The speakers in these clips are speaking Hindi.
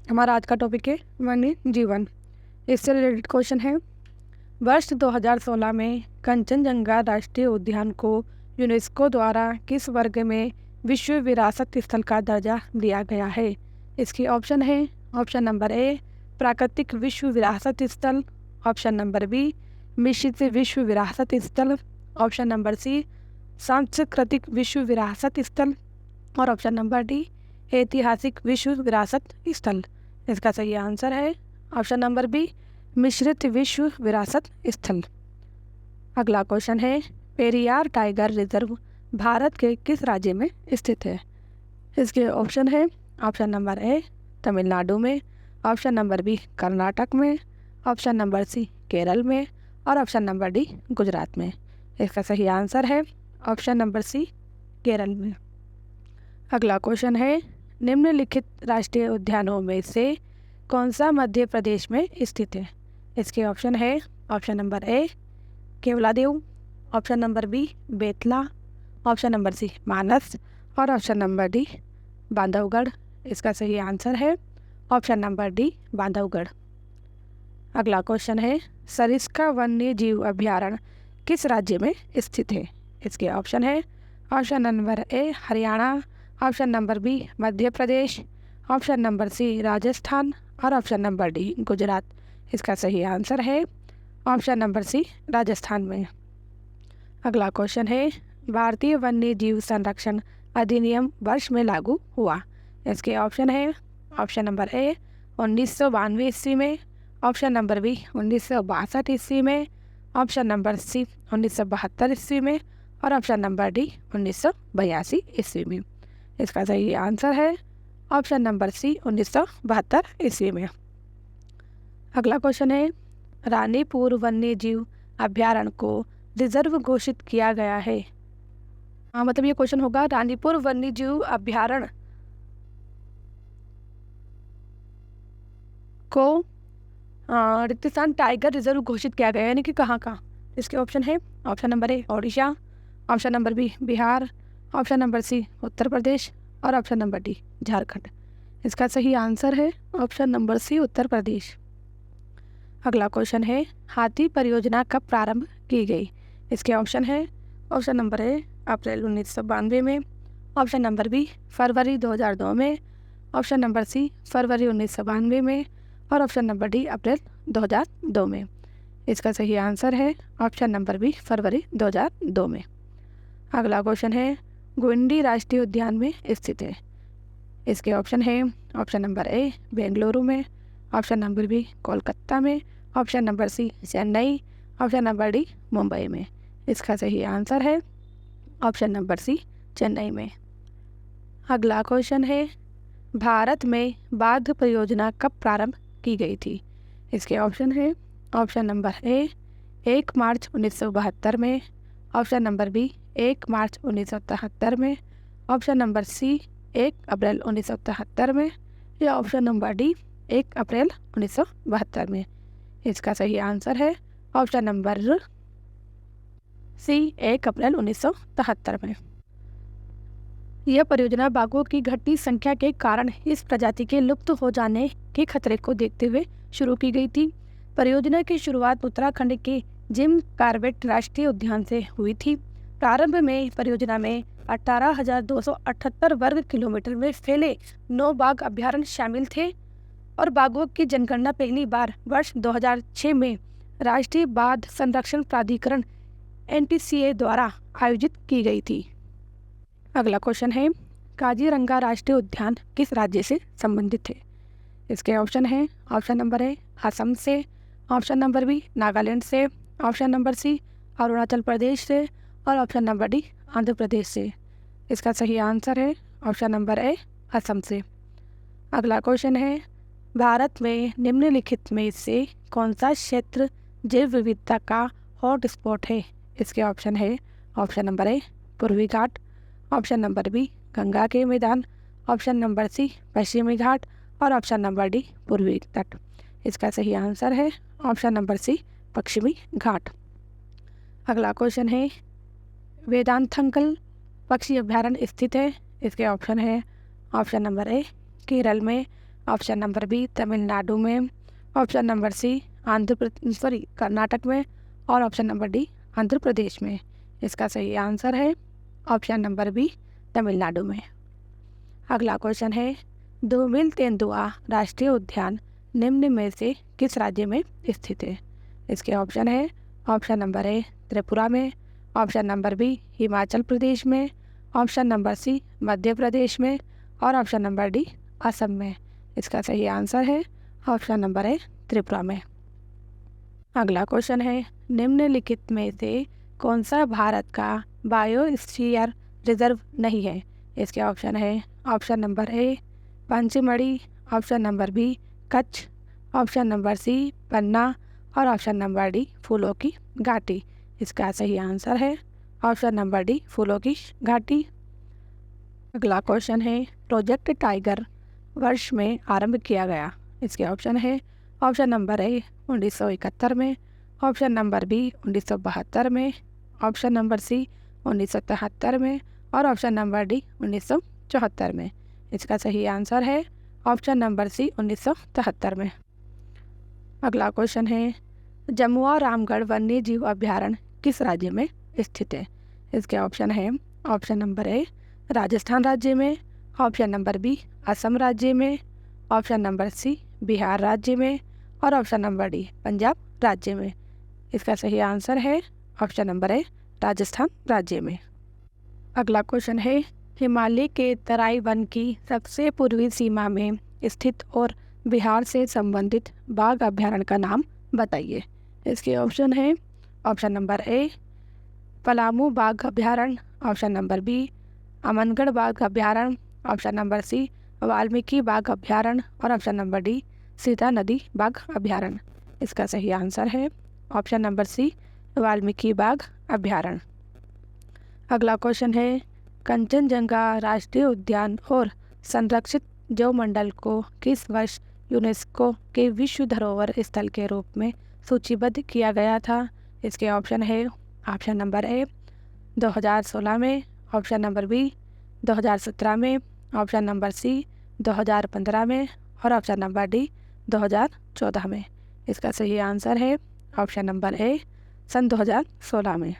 हमारा आज का टॉपिक है वन्य जीवन। इससे रिलेटेड क्वेश्चन है, वर्ष 2016 में कंचनजंगा राष्ट्रीय उद्यान को यूनेस्को द्वारा किस वर्ग में विश्व विरासत स्थल का दर्जा दिया गया है? इसके ऑप्शन है, ऑप्शन नंबर ए प्राकृतिक विश्व विरासत स्थल, ऑप्शन नंबर बी मिश्रित विश्व विरासत स्थल, ऑप्शन नंबर सी सांस्कृतिक विश्व विरासत स्थल और ऑप्शन नंबर डी ऐतिहासिक विश्व विरासत स्थल। इसका सही आंसर है ऑप्शन नंबर बी मिश्रित विश्व विरासत स्थल। अगला क्वेश्चन है, पेरियार टाइगर रिजर्व भारत के किस राज्य में स्थित है? इसके ऑप्शन है, ऑप्शन नंबर ए तमिलनाडु में, ऑप्शन नंबर बी कर्नाटक में, ऑप्शन नंबर सी केरल में और ऑप्शन नंबर डी गुजरात में। इसका सही आंसर है ऑप्शन नंबर सी केरल में। अगला क्वेश्चन है, निम्नलिखित राष्ट्रीय उद्यानों में से कौन सा मध्य प्रदेश में स्थित है? इसके ऑप्शन है, option number A Keoladeo, option number B Betla, option number C Manas और ऑप्शन नंबर डी बांधवगढ़। इसका सही आंसर है ऑप्शन नंबर डी बांधवगढ़। अगला क्वेश्चन है, सरिस्का वन्य जीव अभयारण्य किस राज्य में स्थित है? इसके ऑप्शन है, option number A Haryana, option number B Madhya Pradesh, option number C Rajasthan और ऑप्शन नंबर डी गुजरात। इसका सही आंसर है ऑप्शन नंबर सी राजस्थान में। अगला क्वेश्चन है, भारतीय वन्य जीव संरक्षण अधिनियम वर्ष में लागू हुआ? इसके ऑप्शन है, ऑप्शन नंबर ए 1992 ईस्वी में, ऑप्शन नंबर बी 1962 ईस्वी में, ऑप्शन नंबर सी 1972 ईस्वी में और ऑप्शन नंबर डी 1982 ईस्वी में। इसका सही आंसर है ऑप्शन नंबर सी 1972 ईस्वी में। अगला क्वेश्चन है, रानीपुर वन्य जीव अभयारण्य को रिजर्व घोषित किया गया है। मतलब ये क्वेश्चन होगा, रानीपुर वन्य जीव अभयारण्य को रिक्तिस्थान टाइगर रिजर्व घोषित किया गया है, यानी कि कहाँ का? इसके ऑप्शन है, option number A Odisha, option number B Bihar, option number C Uttar Pradesh और ऑप्शन नंबर डी झारखंड। इसका सही आंसर है ऑप्शन नंबर सी उत्तर प्रदेश। अगला क्वेश्चन है, हाथी परियोजना कब प्रारंभ की गई? इसके ऑप्शन है, ऑप्शन नंबर ए अप्रैल 1992 में, ऑप्शन नंबर बी फरवरी 2002 में, ऑप्शन नंबर सी फरवरी 1992 में और ऑप्शन नंबर डी अप्रैल 2002 में। इसका सही आंसर है ऑप्शन नंबर बी फरवरी 2002 में। अगला क्वेश्चन है, गुंडी राष्ट्रीय उद्यान में स्थित है? इसके ऑप्शन है, ऑप्शन नंबर ए बेंगलुरु में, ऑप्शन नंबर बी कोलकाता में, option number C Chennai, option number D Mumbai में। इसका सही आंसर है ऑप्शन नंबर सी चेन्नई में। अगला क्वेश्चन है, भारत में बाघ परियोजना कब प्रारंभ की गई थी? इसके ऑप्शन है, ऑप्शन नंबर ए 1 मार्च 1972 में, ऑप्शन नंबर बी 1 मार्च 1973 में, ऑप्शन नंबर सी 1 अप्रैल 1973 में या ऑप्शन नंबर डी 1 अप्रैल 1972 में। इसका सही आंसर है ऑप्शन नंबर सी 1 अप्रैल 1973 में। यह परियोजना बाघों की घटती संख्या के कारण इस प्रजाति के लुप्त हो जाने के खतरे को देखते हुए शुरू की गई थी। परियोजना की शुरुआत उत्तराखंड के जिम कॉर्बेट राष्ट्रीय उद्यान से हुई थी। प्रारंभ में परियोजना में 18,278 वर्ग किलोमीटर में फैले 9 बाघ अभयारण्य शामिल थे और बाघों की जनगणना पहली बार वर्ष 2006 में राष्ट्रीय बाघ संरक्षण प्राधिकरण NTCA द्वारा आयोजित की गई थी। अगला क्वेश्चन है, काजीरंगा राष्ट्रीय उद्यान किस राज्य से संबंधित है? इसके ऑप्शन है, ऑप्शन नंबर ए असम से, ऑप्शन नंबर बी नागालैंड से, ऑप्शन नंबर सी अरुणाचल प्रदेश से और ऑप्शन नंबर डी आंध्र प्रदेश से। इसका सही आंसर है ऑप्शन नंबर ए असम से। अगला क्वेश्चन है, भारत में निम्नलिखित में से कौन सा क्षेत्र जैव विविधता का हॉट स्पॉट है? इसके ऑप्शन है, ऑप्शन नंबर ए पूर्वी घाट, ऑप्शन नंबर बी गंगा के मैदान, ऑप्शन नंबर सी पश्चिमी घाट और ऑप्शन नंबर डी पूर्वी तट। इसका सही आंसर है ऑप्शन नंबर सी पश्चिमी घाट। अगला क्वेश्चन है, वेदांथंकल पक्षी अभयारण्य स्थित है? इसके ऑप्शन है, ऑप्शन नंबर ए केरल में, ऑप्शन नंबर बी तमिलनाडु में, ऑप्शन नंबर सी कर्नाटक में, और option number D Andhra Pradesh में। इसका सही आंसर है ऑप्शन नंबर बी तमिलनाडु में। अगला क्वेश्चन है, धूमिल तेंदुआ राष्ट्रीय उद्यान निम्न में से किस राज्य में स्थित है? इसके ऑप्शन है ऑप्शन नंबर ए त्रिपुरा में, option number B Himachal Pradesh में, ऑप्शन नंबर सी मध्य प्रदेश में, और ऑप्शन नंबर डी असम में। इसका सही आंसर है ऑप्शन नंबर ए त्रिपुरा में। अगला क्वेश्चन है, निम्नलिखित में से कौन सा भारत का बायोस्फीयर रिजर्व नहीं है? इसके ऑप्शन है option number A Pachmarhi, option number B Kutch, option number C Panna, और ऑप्शन नंबर डी फूलों की घाटी। इसका सही आंसर है ऑप्शन नंबर डी फूलों की घाटी। अगला क्वेश्चन है, प्रोजेक्ट टाइगर वर्ष में आरंभ किया गया? इसके ऑप्शन है ऑप्शन नंबर ए 1971 में, ऑप्शन नंबर बी 1972 में, ऑप्शन नंबर सी 1973 में, और ऑप्शन नंबर डी 1974 में। इसका सही आंसर है ऑप्शन नंबर सी 1973 में। अगला क्वेश्चन है, जमुआ रामगढ़ वन्य जीव अभयारण्य किस राज्य में स्थित है? इसके ऑप्शन है ऑप्शन नंबर ए राजस्थान राज्य में, ऑप्शन नंबर बी असम राज्य में, ऑप्शन नंबर सी बिहार राज्य में, और ऑप्शन नंबर डी पंजाब राज्य में। इसका सही आंसर है ऑप्शन नंबर ए राजस्थान राज्य में। अगला क्वेश्चन है, हिमालय के तराई वन की सबसे पूर्वी सीमा में स्थित और बिहार से संबंधित बाघ अभयारण्य का नाम बताइए। इसके ऑप्शन है ऑप्शन नंबर ए पलामू बाघ अभयारण्य, ऑप्शन नंबर बी अमनगढ़ बाघ अभयारण्य, ऑप्शन नंबर सी वाल्मीकि बाघ अभयारण्य, और ऑप्शन नंबर डी सीता नदी बाघ अभयारण्य। इसका सही आंसर है ऑप्शन नंबर सी वाल्मीकि बाघ अभयारण्य। अगला क्वेश्चन है, कंचनजंगा राष्ट्रीय उद्यान और संरक्षित जैवमंडल को किस वर्ष यूनेस्को के विश्व धरोहर स्थल के रूप में सूचीबद्ध किया गया था? इसके ऑप्शन है ऑप्शन नंबर ए 2016 में, ऑप्शन नंबर बी 2017 में, ऑप्शन नंबर सी 2015 में, और ऑप्शन नंबर डी 2014 में। इसका सही आंसर है ऑप्शन नंबर ए सन 2016 में।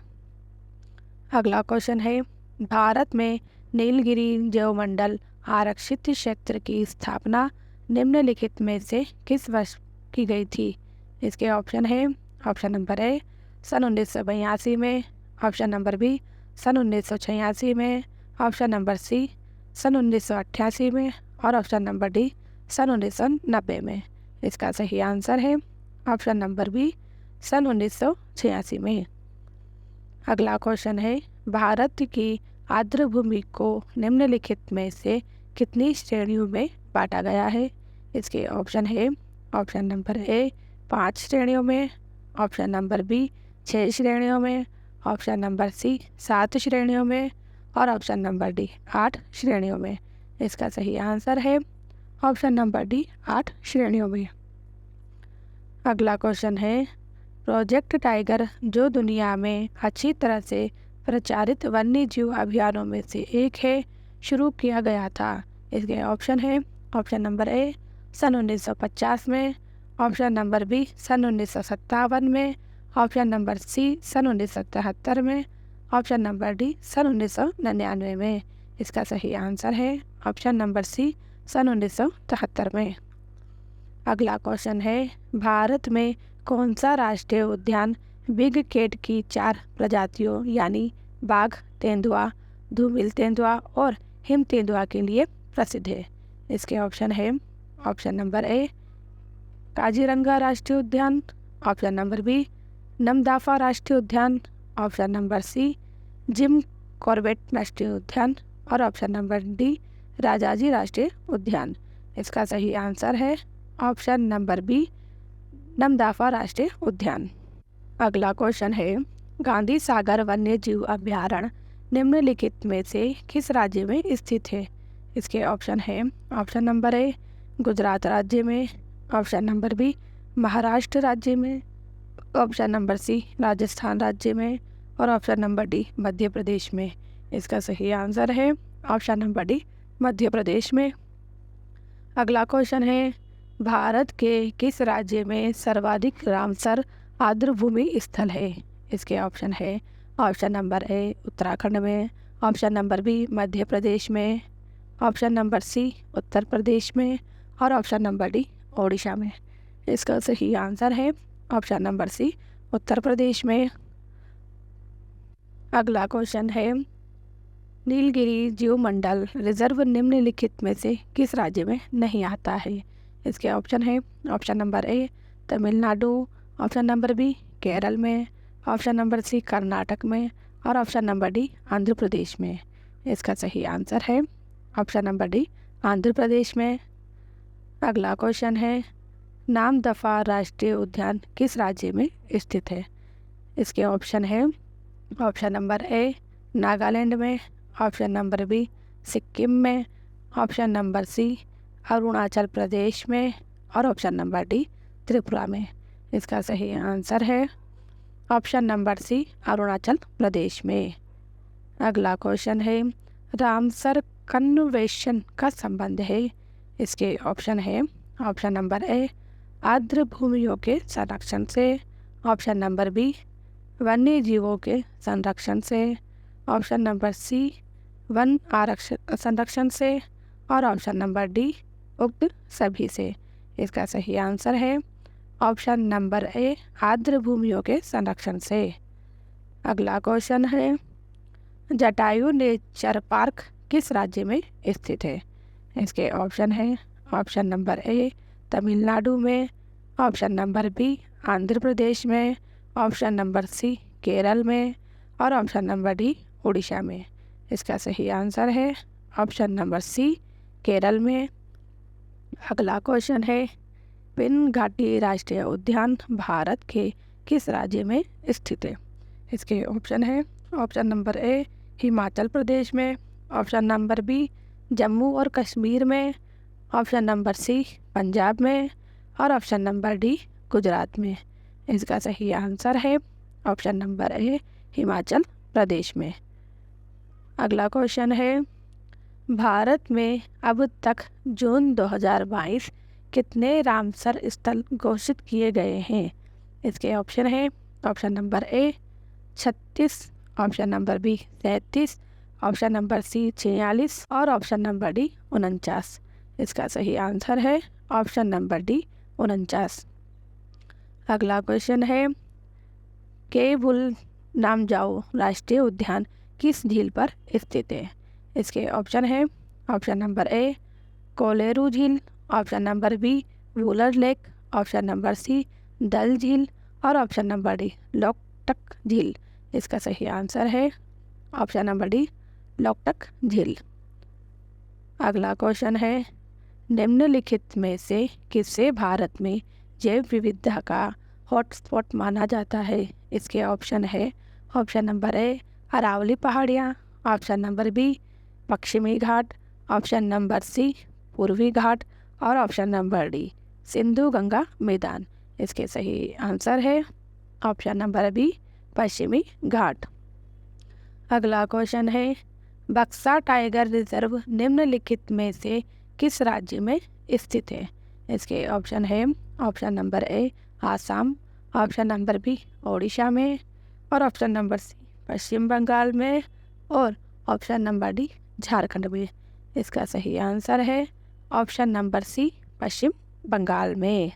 अगला क्वेश्चन है, भारत में नीलगिरी जैवमंडल आरक्षित क्षेत्र की स्थापना निम्नलिखित में से किस वर्ष की गई थी? इसके ऑप्शन है ऑप्शन नंबर ए सन 1982 में, ऑप्शन नंबर बी सन 1986 में, ऑप्शन नंबर सी सन 1988 में, और ऑप्शन नंबर डी सन 1990 में। इसका सही आंसर है ऑप्शन नंबर बी सन 1986 में। अगला क्वेश्चन है, भारत की आर्द्र भूमि को निम्नलिखित में से कितनी श्रेणियों में बांटा गया है? इसके ऑप्शन है ऑप्शन नंबर ए 5 श्रेणियों में, ऑप्शन नंबर बी 6 श्रेणियों में, ऑप्शन नंबर सी 7 श्रेणियों में, और ऑप्शन नंबर डी 8 श्रेणियों में। इसका सही आंसर है ऑप्शन नंबर डी 8 श्रेणियों में। अगला क्वेश्चन है, प्रोजेक्ट टाइगर जो दुनिया में अच्छी तरह से प्रचारित वन्य जीव अभियानों में से एक है, शुरू किया गया था? इसके ऑप्शन है ऑप्शन नंबर ए सन 1950 में, ऑप्शन नंबर बी सन 1957 में, ऑप्शन नंबर सी सन 1973 में, ऑप्शन नंबर डी सन 1999 में। इसका सही आंसर है ऑप्शन नंबर सी सन 1973 में। अगला क्वेश्चन है, भारत में कौन सा राष्ट्रीय उद्यान बिग कैट की 4 प्रजातियों यानी बाघ, तेंदुआ, धूमिल तेंदुआ और हिम तेंदुआ के लिए प्रसिद्ध है? इसके ऑप्शन है ऑप्शन नंबर ए काजीरंगा राष्ट्रीय उद्यान, ऑप्शन नंबर बी नमदाफा राष्ट्रीय उद्यान, option number C Jim Corbett राष्ट्रीय उद्यान, और ऑप्शन नंबर डी राजाजी राष्ट्रीय उद्यान। इसका सही आंसर है ऑप्शन नंबर बी नमदाफा राष्ट्रीय उद्यान। अगला क्वेश्चन है, गांधी सागर वन्य जीव अभयारण्य निम्नलिखित में से किस राज्य में स्थित है? इसके ऑप्शन है ऑप्शन नंबर ए गुजरात राज्य में, ऑप्शन नंबर बी महाराष्ट्र राज्य में, ऑप्शन नंबर सी राजस्थान राज्य में, और option number D Madhya Pradesh में। इसका सही आंसर है option number D Madhya Pradesh में। अगला क्वेश्चन है, भारत के किस राज्य में सर्वाधिक रामसर आर्द्रभूमि स्थल है? इसके ऑप्शन है, ऑप्शन नंबर ए उत्तराखंड में, ऑप्शन नंबर बी मध्य प्रदेश में, ऑप्शन नंबर सी उत्तर प्रदेश में और ऑप्शन नंबर डी ओडिशा में। इसका सही आंसर है ऑप्शन नंबर सी उत्तर प्रदेश में। अगला क्वेश्चन है, नीलगिरी जीवमंडल रिजर्व निम्नलिखित में से किस राज्य में नहीं आता है? इसके ऑप्शन है, option number A Tamil Nadu, option number B Kerala में, ऑप्शन नंबर सी कर्नाटक में और option number D Andhra Pradesh में। इसका सही आंसर है option number D Andhra Pradesh में। अगला क्वेश्चन है, नामदफा राष्ट्रीय उद्यान किस राज्य में स्थित है? इसके ऑप्शन है, ऑप्शन नंबर ए नागालैंड में, ऑप्शन नंबर बी सिक्किम में, ऑप्शन नंबर सी अरुणाचल प्रदेश में और ऑप्शन नंबर डी त्रिपुरा में। इसका सही आंसर है ऑप्शन नंबर सी अरुणाचल प्रदेश में। अगला क्वेश्चन है, रामसर कन्वेंशन का संबंध है? इसके ऑप्शन है, ऑप्शन नंबर ए आर्द्र भूमियों के संरक्षण से, ऑप्शन नंबर बी वन्य जीवों के संरक्षण से, ऑप्शन नंबर सी वन आरक्षण संरक्षण से और ऑप्शन नंबर डी उक्त सभी से। इसका सही आंसर है ऑप्शन नंबर ए आर्द्र भूमियों के संरक्षण से। अगला क्वेश्चन है, जटायु नेचर पार्क किस राज्य में स्थित है? इसके ऑप्शन है, ऑप्शन नंबर ए तमिलनाडु में, option number B Andhra Pradesh में, ऑप्शन नंबर सी केरल में और ऑप्शन नंबर डी उड़ीसा में। इसका सही आंसर है ऑप्शन नंबर सी केरल में। अगला क्वेश्चन है, पिन घाटी राष्ट्रीय उद्यान भारत के किस राज्य में स्थित है? इसके ऑप्शन है, ऑप्शन नंबर ए हिमाचल प्रदेश में, ऑप्शन नंबर बी जम्मू और कश्मीर में, ऑप्शन नंबर सी पंजाब में और ऑप्शन नंबर डी गुजरात में। इसका सही आंसर है ऑप्शन नंबर ए हिमाचल प्रदेश में। अगला क्वेश्चन है, भारत में अब तक जून 2022 कितने रामसर स्थल घोषित किए गए हैं? इसके ऑप्शन है, option number A 36, option number B 37, option number C 46 और ऑप्शन नंबर डी 49। इसका सही आंसर है ऑप्शन नंबर डी 49। अगला क्वेश्चन है, केबुल नामजाओ राष्ट्रीय उद्यान किस झील पर स्थित है? इसके ऑप्शन है, ऑप्शन नंबर ए कोलेरू झील, option number B Wular lake, option number C Dal झील और ऑप्शन नंबर डी लोकटक झील। इसका सही आंसर है ऑप्शन नंबर डी लोकटक झील। अगला क्वेश्चन है, निम्नलिखित में से किसे भारत में जैव विविधता का हॉटस्पॉट माना जाता है? इसके ऑप्शन है, ऑप्शन नंबर ए अरावली पहाड़ियाँ, ऑप्शन नंबर बी पश्चिमी घाट, ऑप्शन नंबर सी पूर्वी घाट और option number D Sindhu Ganga मैदान। इसके सही आंसर है ऑप्शन नंबर बी पश्चिमी घाट। अगला क्वेश्चन है, बक्सा टाइगर रिजर्व निम्नलिखित में से किस राज्य में स्थित है? इसके ऑप्शन है, option number A Assam, option number B Odisha में और option number C Paschim Bangal में और ऑप्शन नंबर डी झारखंड में। इसका सही आंसर है option number C Paschim Bangal में।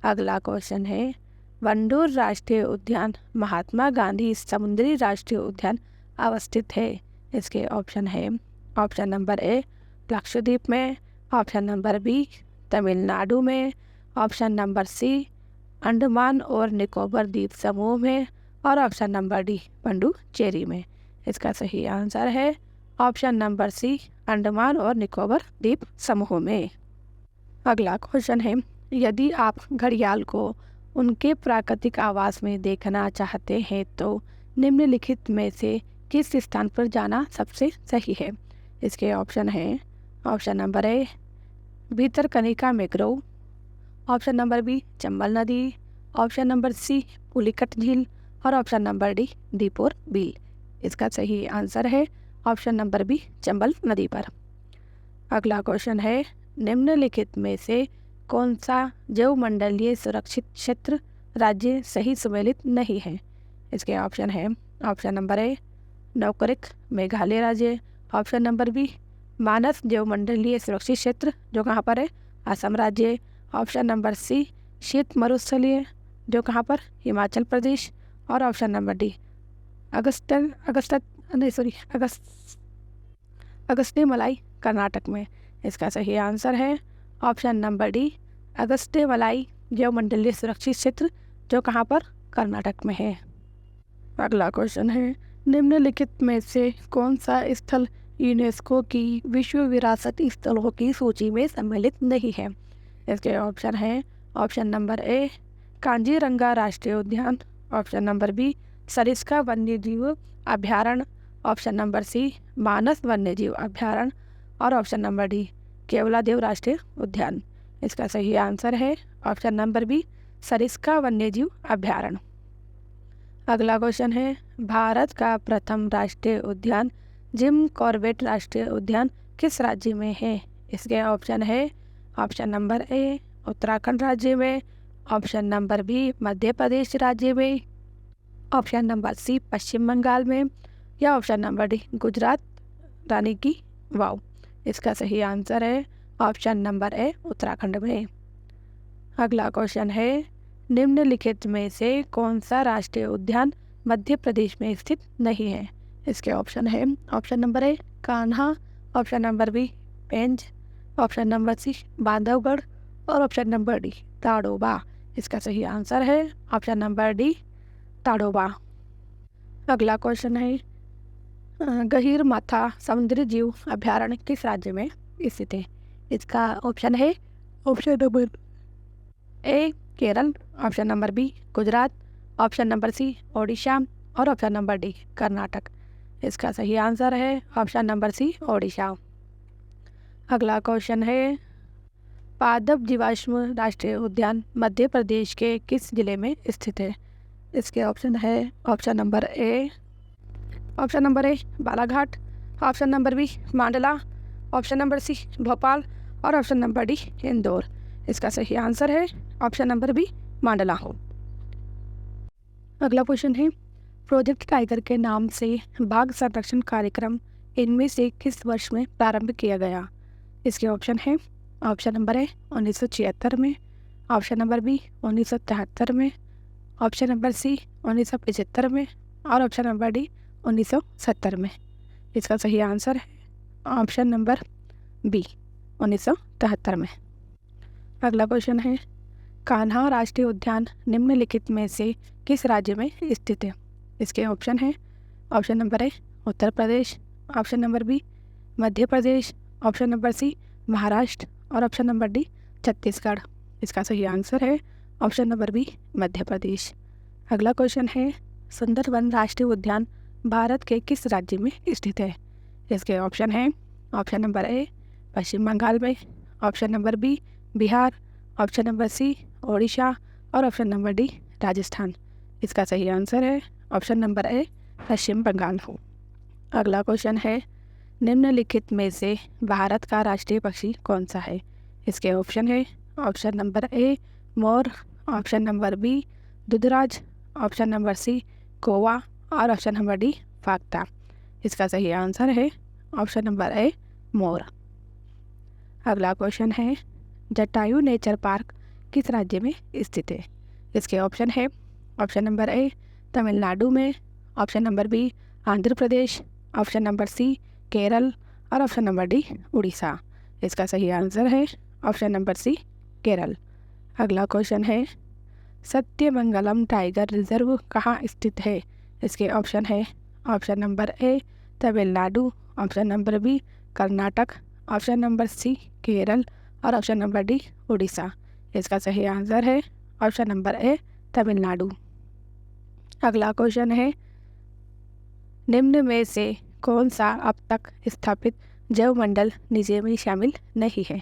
अगला क्वेश्चन है, वंडूर राष्ट्रीय उद्यान महात्मा गांधी समुद्री राष्ट्रीय उद्यान अवस्थित है? इसके ऑप्शन है, ऑप्शन नंबर ए लक्षद्वीप में, ऑप्शन नंबर बी तमिलनाडु में, ऑप्शन नंबर सी अंडमान और निकोबार द्वीप समूह में और ऑप्शन नंबर डी पुडुचेरी में। इसका सही आंसर है ऑप्शन नंबर सी अंडमान और निकोबार द्वीप समूह में। अगला क्वेश्चन है, यदि आप घड़ियाल को उनके प्राकृतिक आवास में देखना चाहते हैं तो निम्नलिखित में से किस स्थान पर जाना सबसे सही है? इसके ऑप्शन है, option number A Bhitarkanika mangrove, option number B Chambal नदी, ऑप्शन नंबर सी पुलिकट झील और option number D Deepor Beel. इसका सही आंसर है ऑप्शन नंबर बी चंबल नदी पर। अगला क्वेश्चन है, निम्नलिखित में से कौन सा जैवमंडलीय सुरक्षित क्षेत्र राज्य सही सम्मिलित नहीं है? इसके ऑप्शन है ऑप्शन नंबर ए नौकरिक मेघालय राज्य, ऑप्शन नंबर बी मानस जैवमंडलीय सुरक्षित क्षेत्र जो कहाँ पर है असम राज्य, ऑप्शन नंबर सी शीत मरुस्थलीय जो कहाँ पर हिमाचल प्रदेश, और ऑप्शन नंबर डी अगस्त्य मलाई कर्नाटक में। इसका सही आंसर है ऑप्शन नंबर डी अगस्त्य मलाई जैवमंडलीय सुरक्षित क्षेत्र जो कहाँ पर कर्नाटक में है। अगला क्वेश्चन है निम्नलिखित में से कौन सा स्थल यूनेस्को की विश्व विरासत स्थलों की सूची में सम्मिलित नहीं है? इसके ऑप्शन है ऑप्शन नंबर ए कांजीरंगा राष्ट्रीय उद्यान, ऑप्शन नंबर बी सरिस्का वन्यजीव अभ्यारण्य, ऑप्शन नंबर सी मानस वन्यजीव अभ्यारण्य, और ऑप्शन नंबर डी केवलादेव राष्ट्रीय उद्यान। इसका सही आंसर है ऑप्शन नंबर बी सरिस्का वन्यजीव अभ्यारण्य। अगला क्वेश्चन है भारत का प्रथम राष्ट्रीय उद्यान जिम कॉर्बेट राष्ट्रीय उद्यान किस राज्य में है? इसके ऑप्शन है ऑप्शन नंबर ए उत्तराखंड राज्य में, ऑप्शन नंबर बी मध्य प्रदेश राज्य में, option number C Paschim Bangal में, या ऑप्शन नंबर डी गुजरात रानी की वाव। इसका सही आंसर है ऑप्शन नंबर ए उत्तराखंड में। अगला क्वेश्चन है निम्नलिखित में से कौन सा राष्ट्रीय उद्यान मध्य प्रदेश में स्थित नहीं है? इसके ऑप्शन है option number A Kanha, option number B Pench, option number C Bandhavgarh, और ऑप्शन नंबर डी ताड़ोबा। इसका सही आंसर है ऑप्शन नंबर डी ताड़ोबा। अगला क्वेश्चन है गहीर माथा समुद्री जीव अभ्यारण्य किस राज्य में स्थित है? इसका ऑप्शन है option number A Kerala, option number B Gujarat, option number C Odisha, और ऑप्शन नंबर डी कर्नाटक। इसका सही आंसर है ऑप्शन नंबर सी ओडिशा। अगला क्वेश्चन है पादप जीवाश्म राष्ट्रीय उद्यान मध्य प्रदेश के किस जिले में स्थित है? इसके ऑप्शन है option number A Balaghat, option number B Mandla, option number C Bhopal, और ऑप्शन नंबर डी इंदौर। इसका सही आंसर है ऑप्शन नंबर बी मांडला। अगला क्वेश्चन है प्रोजेक्ट टाइगर के नाम से बाघ संरक्षण कार्यक्रम इनमें से किस वर्ष में प्रारंभ किया गया? इसके ऑप्शन है ऑप्शन नंबर ए 1976 में, ऑप्शन नंबर बी 1973 में, ऑप्शन नंबर सी 1975 में, और ऑप्शन नंबर डी 1970 में। इसका सही आंसर है ऑप्शन नंबर बी 1973 में। अगला क्वेश्चन है कान्हा राष्ट्रीय उद्यान निम्नलिखित में से किस राज्य में स्थित है? इसके ऑप्शन है option number A Uttar Pradesh, option number B Madhya Pradesh, option number C Maharashtra, और ऑप्शन नंबर डी छत्तीसगढ़। इसका सही आंसर है option number B Madhya Pradesh. अगला क्वेश्चन है सुंदरवन राष्ट्रीय उद्यान भारत के किस राज्य में स्थित है? इसके ऑप्शन है option number A Paschim Bangal में, option number B Bihar, option number C Odisha, और ऑप्शन नंबर डी राजस्थान। इसका सही आंसर है option number A Paschim Bangal. अगला क्वेश्चन है निम्नलिखित में से भारत का राष्ट्रीय पक्षी कौन सा है? इसके ऑप्शन है ऑप्शन नंबर ए मोर, ऑप्शन नंबर बी दुधराज, ऑप्शन नंबर सी कौवा, और ऑप्शन नंबर डी फाख्ता। इसका सही आंसर है ऑप्शन नंबर ए मोर। अगला क्वेश्चन है जटायु नेचर पार्क किस राज्य में स्थित है? इसके ऑप्शन है ऑप्शन नंबर ए तमिलनाडु में, option number B Andhra Pradesh, option number C Kerala, और ऑप्शन नंबर डी उड़ीसा। इसका सही आंसर है ऑप्शन नंबर सी केरल। अगला क्वेश्चन है सत्यमंगलम टाइगर रिजर्व कहाँ स्थित है? इसके ऑप्शन है option number A Tamil Nadu, option number B Karnataka, option number C Kerala, और ऑप्शन नंबर डी उड़ीसा। इसका सही आंसर है ऑप्शन नंबर ए तमिलनाडु। अगला क्वेश्चन है निम्न में से कौन सा अब तक स्थापित जैवमंडल निजे में शामिल नहीं है?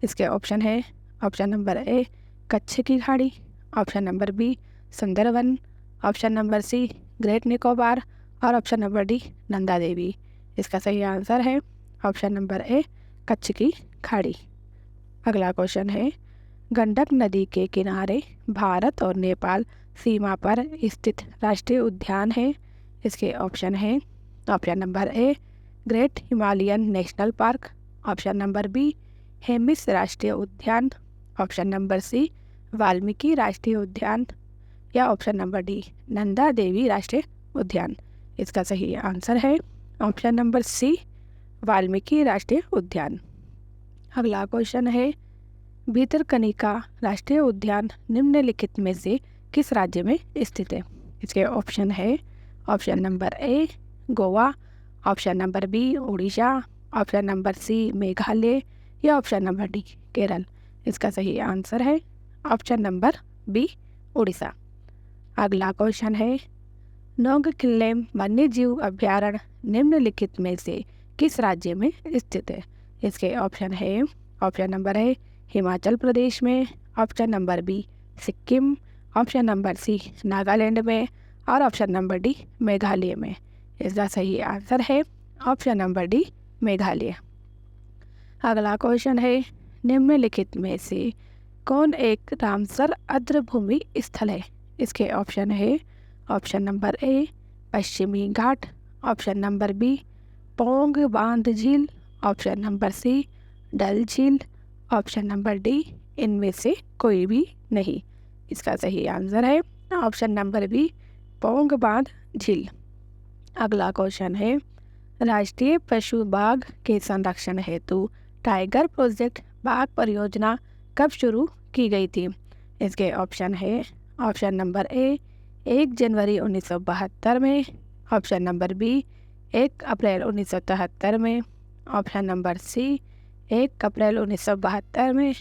इसके ऑप्शन है ऑप्शन नंबर ए कच्छ की खाड़ी, option number B Sundarban, option number C great Nicobar, और option number D Nanda Devi. इसका सही आंसर है ऑप्शन नंबर ए कच्छ की खाड़ी। अगला क्वेश्चन है, गंडक नदी के किनारे भारत और नेपाल सीमा पर स्थित राष्ट्रीय उद्यान है। इसके ऑप्शन है, option number A great Himalayan national park, option number B Hemis राष्ट्रीय उद्यान, ऑप्शन नंबर सी वाल्मीकि राष्ट्रीय उद्यान, या option number D Nanda Devi राष्ट्रीय उद्यान। इसका सही आंसर है ऑप्शन नंबर सी वाल्मीकि राष्ट्रीय उद्यान। अगला क्वेश्चन है, भितरकनिका राष्ट्रीय उद्यान निम्नलिखित में से किस राज्य में स्थित है। इसके ऑप्शन है, option number A Goa, option number B Orissa, option number C Meghalaya, या ऑप्शन नंबर डी केरल। इसका सही आंसर है ऑप्शन नंबर बी उड़ीसा। अगला क्वेश्चन है, नौगखिल्लेम वन्यजीव अभ्यारण्य निम्नलिखित में से किस राज्य में स्थित है। इसके ऑप्शन है, ऑप्शन नंबर है हिमाचल प्रदेश में, option number B Sikkim, option number C Nagaland में, और ऑप्शन नंबर डी मेघालय में। इसका सही आंसर है ऑप्शन नंबर डी मेघालय। अगला क्वेश्चन है, निम्नलिखित में से कौन एक रामसर आर्द्रभूमि स्थल है। इसके ऑप्शन है, ऑप्शन नंबर ए पश्चिमी घाट, ऑप्शन नंबर बी पोंग बांध झील, ऑप्शन नंबर सी डल झील, ऑप्शन नंबर डी इनमें से कोई भी नहीं। इसका सही आंसर है ऑप्शन नंबर बी पोंग बांध झील। अगला क्वेश्चन है, राष्ट्रीय पशु बाघ के संरक्षण हेतु टाइगर प्रोजेक्ट बाघ परियोजना कब शुरू की गई थी। इसके ऑप्शन है, ऑप्शन नंबर ए 1 जनवरी 1972 में, ऑप्शन नंबर बी 1 अप्रैल 1973 में, ऑप्शन नंबर सी 1 अप्रैल 1972 में,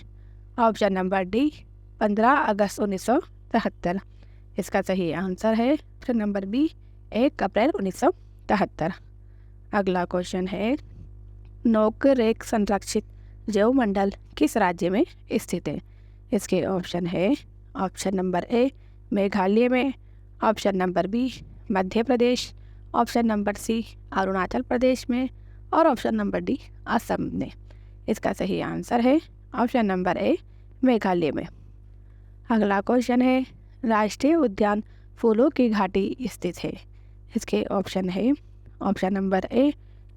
ऑप्शन नंबर डी 15 अगस्त 1973। इसका सही आंसर है ऑप्शन नंबर बी 1 अप्रैल 1973। अगला क्वेश्चन है, नोकरेक संरक्षित जैवमंडल किस राज्य में स्थित है। इसके ऑप्शन है, ऑप्शन नंबर ए मेघालय में, option number B Madhya Pradesh, option number सी अरुणाचल प्रदेश में, और ऑप्शन नंबर डी असम में। इसका सही आंसर है ऑप्शन नंबर ए मेघालय में। अगला क्वेश्चन है, राष्ट्रीय उद्यान फूलों की घाटी स्थित है। इसके ऑप्शन है, ऑप्शन नंबर ए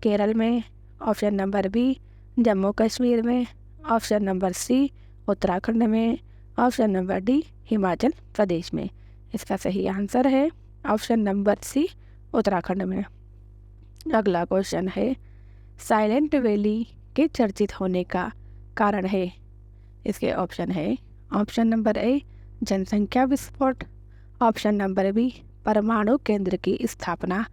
केरल में, option number B Jammu Kashmir में, ऑप्शन नंबर सी उत्तराखंड में, option number D Himachal Pradesh में। इसका सही आंसर है ऑप्शन नंबर सी उत्तराखंड में। अगला क्वेश्चन है, साइलेंट वैली के चर्चित होने का कारण है। इसके ऑप्शन है, ऑप्शन नंबर ए जनसंख्या विस्फोट, ऑप्शन नंबर बी परमाणु केंद्र की स्थापना,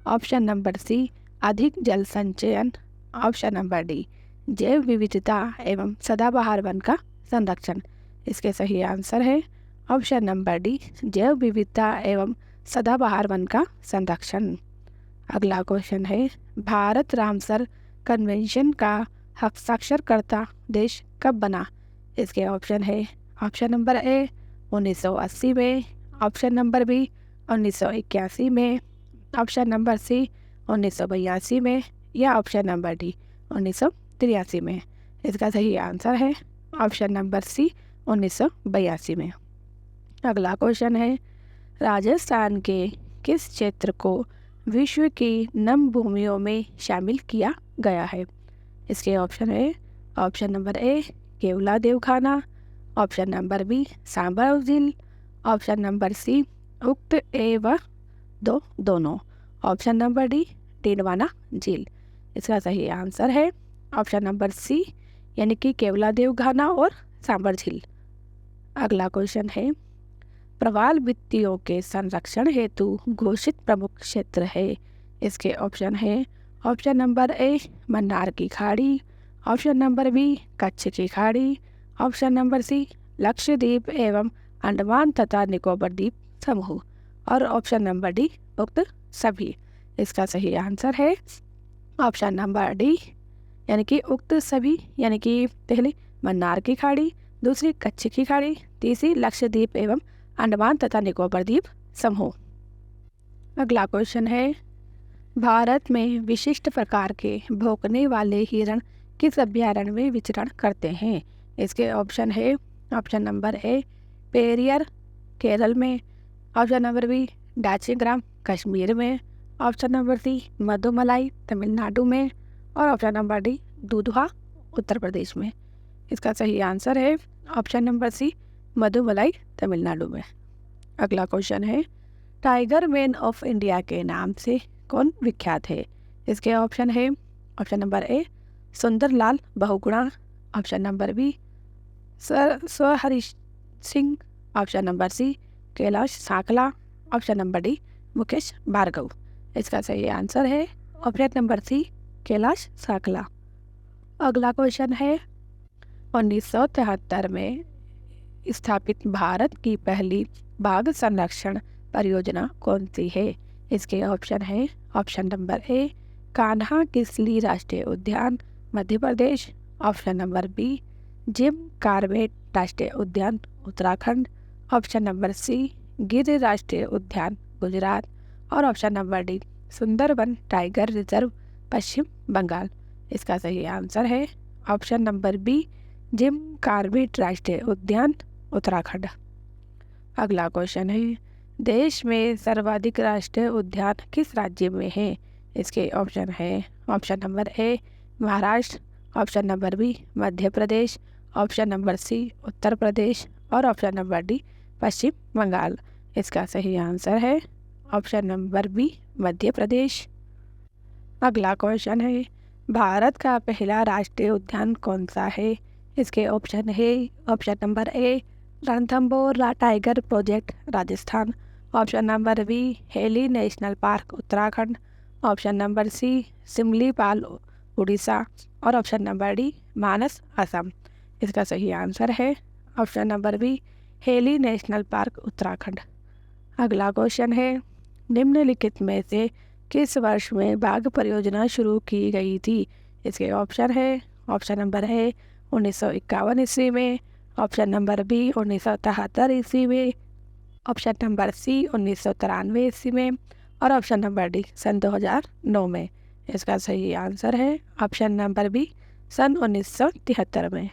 ऑप्शन नंबर सी अधिक जल संचयन, ऑप्शन नंबर डी जैव विविधता एवं सदाबहार वन का संरक्षण। इसके सही आंसर है ऑप्शन नंबर डी जैव विविधता एवं सदाबहार वन का संरक्षण। अगला क्वेश्चन है, भारत रामसर कन्वेंशन का हस्ताक्षरकर्ता देश कब बना। इसके ऑप्शन है, ऑप्शन नंबर ए 1980 में, ऑप्शन नंबर बी 1981 में, ऑप्शन नंबर सी 1982 में, या ऑप्शन नंबर डी 1983 में। इसका सही आंसर है ऑप्शन नंबर सी 1982 में। अगला क्वेश्चन है, राजस्थान के किस क्षेत्र को विश्व की नम भूमियों में शामिल किया गया है। इसके ऑप्शन है, ऑप्शन नंबर ए केवला देवखाना, ऑप्शन नंबर बी सांबर झील, ऑप्शन नंबर सी उक्त ए व दोनों, ऑप्शन नंबर डी टिंडवाना झील। इसका सही आंसर है ऑप्शन नंबर सी यानी कि केवला देवखाना और सांबर झील। अगला क्वेश्चन है, प्रवाल भित्तियों के संरक्षण हेतु घोषित प्रमुख क्षेत्र है। इसके ऑप्शन है, ऑप्शन नंबर ए मन्नार की खाड़ी, ऑप्शन नंबर बी कच्छ की खाड़ी, ऑप्शन नंबर सी लक्षद्वीप एवं अंडमान तथा निकोबार द्वीप समूह, और ऑप्शन नंबर डी उक्त सभी। इसका सही आंसर है ऑप्शन नंबर डी यानी कि उक्त सभी, यानी कि पहली मन्नार की खाड़ी, दूसरी कच्छ की खाड़ी, तीसरी लक्षद्वीप एवं अंडमान तथा निकोबार द्वीप समूह। अगला क्वेश्चन है, भारत में विशिष्ट प्रकार के भौंकने वाले हिरण किस अभ्यारण्य में विचरण करते हैं। इसके ऑप्शन है option number A Periyar Kerala में, option number B Dachigam Kashmir में, option number C Mudumalai Tamil Nadu में और ऑप्शन नंबर डी दूधवा उत्तर प्रदेश में। इसका सही आंसर है option number C Mudumalai Tamil Nadu में। अगला क्वेश्चन है टाइगर मैन ऑफ इंडिया के नाम से कौन विख्यात है। इसके ऑप्शन है option number A Sunderlal Bahuguna, option number B sir Hari Singh, option number C Kailash Sankhala, option number D Mukesh Bhargav. इसका सही आंसर है option number C Kailash Sankhala. अगला क्वेश्चन है 1973 में स्थापित भारत की पहली बाघ संरक्षण परियोजना कौन सी है। इसके ऑप्शन है option number A Kanha Kisli राष्ट्रीय उद्यान Madhya Pradesh, option number B Jim Corbett राष्ट्रीय उद्यान उत्तराखंड, ऑप्शन नंबर सी गिर राष्ट्रीय उद्यान गुजरात और option number D Sundarban tiger reserve Paschim Bengal. इसका सही आंसर है option number B Jim Corbett राष्ट्रीय उद्यान उत्तराखंड। अगला क्वेश्चन है देश में सर्वाधिक राष्ट्रीय उद्यान किस राज्य में है। इसके ऑप्शन है option number A Maharashtra, option number B Madhya Pradesh, option number C Uttar Pradesh और option number D Paschim Bengal. इसका सही आंसर है option number B Madhya Pradesh. अगला क्वेश्चन है भारत का पहला राष्ट्रीय उद्यान कौन सा है। इसके ऑप्शन है option number A Ranthambore tiger project Rajasthan, option number B Hailey national park Uttarakhand, option number C Similipal Orissa और option number D Manas Assam. इसका सही आंसर है option number B Hailey national park Uttarakhand. अगला क्वेश्चन है निम्नलिखित में से किस वर्ष में बाघ परियोजना शुरू की गई थी। इसके ऑप्शन है ऑप्शन नंबर ए 1951 ईस्वी में, ऑप्शन नंबर बी 1973 ईस्वी में, ऑप्शन नंबर सी 1993 ईस्वी में और ऑप्शन नंबर डी सन 2009 में। इसका सही आंसर है ऑप्शन नंबर बी सन 1973 में।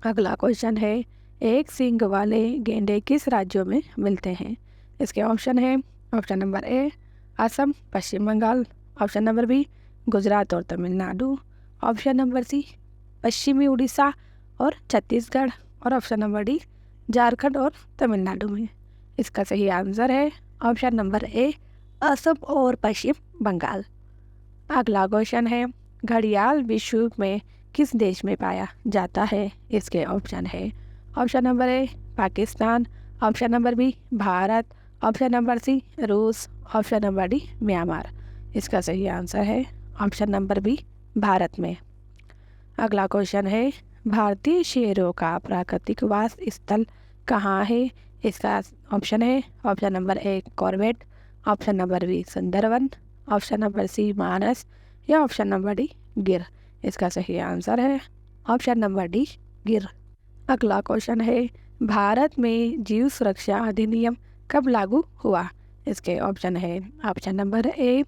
अगला क्वेश्चन है एक सींग वाले गेंडे किस राज्यों में मिलते हैं। इसके ऑप्शन है option number A Assam Paschim Bengal, option number B Gujarat और तमिलनाडु, ऑप्शन नंबर सी पश्चिमी उड़ीसा और छत्तीसगढ़ और ऑप्शन नंबर डी झारखंड और तमिलनाडु में। इसका सही आंसर है ऑप्शन नंबर ए असम और पश्चिम बंगाल। अगला क्वेश्चन है घड़ियाल विश्व में किस देश में पाया जाता है। इसके ऑप्शन है option number A Pakistan, option number B Bharat, option number C रूस, ऑप्शन नंबर डी म्यांमार। इसका सही आंसर है ऑप्शन नंबर बी भारत में। अगला क्वेश्चन है भारतीय शेरों का प्राकृतिक वास स्थल कहाँ है। इसका ऑप्शन है option number A Corbett, option number B Sundarban, option number C Manas या ऑप्शन नंबर डी गिर। इसका सही आंसर है ऑप्शन नंबर डी गिर। अगला क्वेश्चन है भारत में जीव सुरक्षा अधिनियम कब लागू हुआ। इसके ऑप्शन है ऑप्शन नंबर ए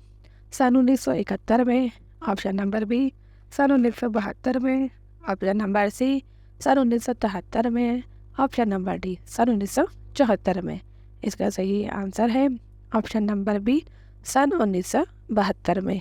सन 1971 में, ऑप्शन नंबर बी सन 1972 में, ऑप्शन नंबर सी सन 1973 में, ऑप्शन नंबर डी सन 1974 में। इसका सही आंसर है ऑप्शन नंबर बी सन 1972 में।